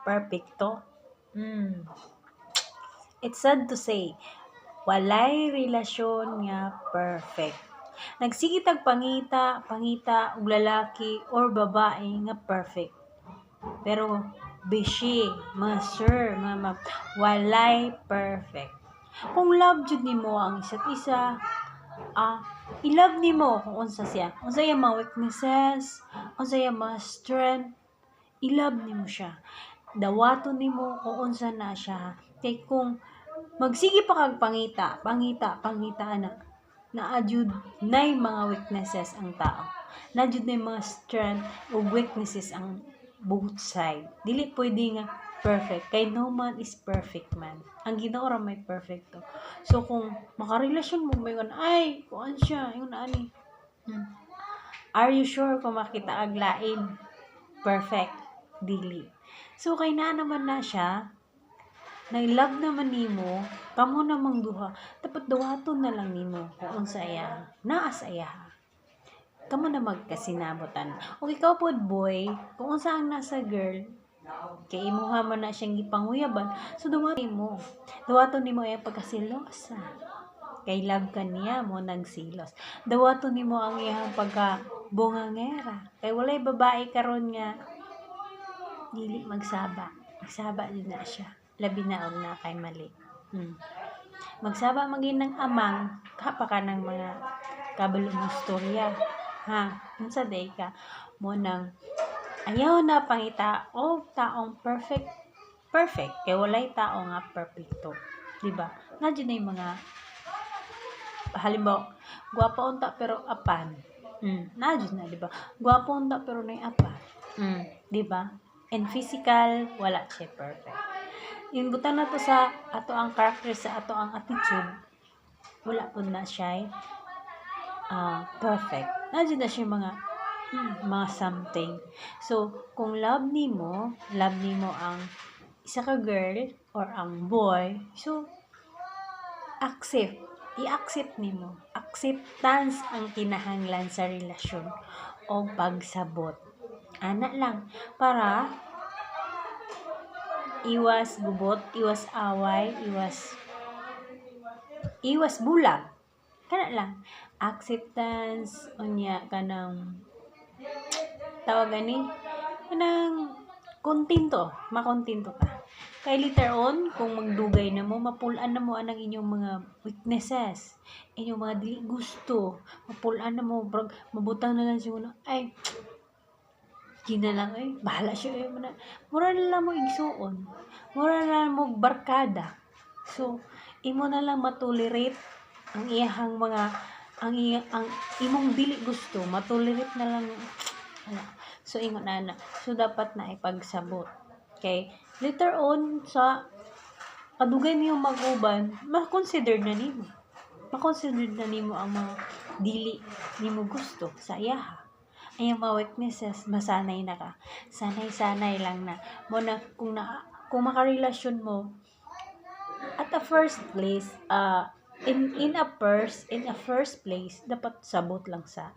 perfecto. It's sad to say, walay relasyon nga perfect. Nagsigitag pangita og lalaki or babae nga perfect. Pero bishi, mga sir, mga ma'am, walay perfect. Kung love jud nimo ang isa't isa, i-love nimo kung unsa siya. Unsa yung mga weaknesses, unsa yung mga strength, i-love nimo siya. Dawaton nimo kung unsa na siya. Kay kung magsige pa kag pangita ana, naadjud nay mga weaknesses ang tao. Naadjud nay mga strength o weaknesses ang both side. Dili pwede nga perfect. Kay no man is perfect man. Ang Ginoo ra may perfecto. So kung makarelasyon mo mayon, ay kuan siya, yun ani. Are you sure kung makita ag lain perfect? Dili. So kay na naman na siya, na-love naman nimo, kamo namang duha, dapat dawaton na lang nimo kung unsa iya, naa sa iya. Kamo na magkasinabutan. O ikaw pod boy, kung unsa ang nasa girl, kay imuha man na siyang gipanguyaban, so dawaton nimo. Dawaton nimo ay pagkasilosa. Kay love ka niya mo nagsilos. Dawaton nimo ang iyang pagka-bungangera. Kay walay babae karon nga dili magsaba. Magsaba din na siya. Labi na og na kay mali. Magsaba maging ng amang kapa ka ng mga kabalong istorya. Unsa day ka mo nang ayaw na pangita o taong perfect kay walay tao nga perfecto, di ba? Nadyo na yung mga halimbawa gwapo unta pero apan, nadyo na, di ba? Gwapo unta pero nay apan, di ba? And physical wala siya perfect. Yung butang na to sa ato ang character, sa ato ang attitude, wala po na siya perfect. Nadyo na siya mga something. So, kung love nimo ang isa ka girl or ang boy, so, i-accept nimo. Acceptance ang kinahanglan sa relasyon o pagsabot. Ana lang, para iwas gubot, iwas away, iwas bulag. Kana lang. Acceptance, unya kanang tawag gani, kanang makontento ka. Kay later on, kung magdugay na mo, mapulaan na mo anang inyong mga weaknesses, inyong mga dili gusto, mapulaan na mo, mabutang na lang siya na, ay, gina lang, bahala siya, mura na lang mo igsuon, mura na lang mo barkada. So, imo na lang matolerate ang iyahang mga ang imong dili gusto, matolerate na lang. So ingon na. So dapat na ipagsabot. Okay? Later on sa kadugay niyo mag-uban, ma-consider na nimo. Ma-consider na nimo ang mga dili nimo gusto sa iyaha. Ay mga weaknesses, masanay na ka. Sanay lang na. Mo na kung makarelasyon mo at the first place, in a first place, dapat sabot lang sa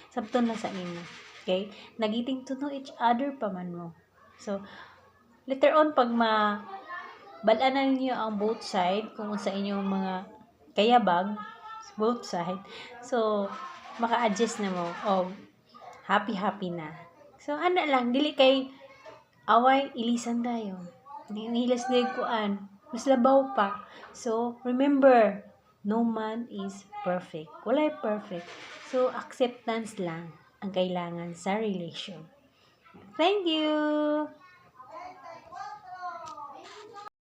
sabton lang sa inyo. Okay? Nagiting to know each other pa man mo. So, later on, pag balanan niyo ang both side, kung sa inyong mga kayabag, both side, so, maka-adjust na mo, happy na. So, ano lang, dili kay away, ilisan tayo. Nihilas na kuan, mas labaw pa. So, remember, no man is perfect. Walay perfect. So, acceptance lang ang kailangan sa relation. Thank you!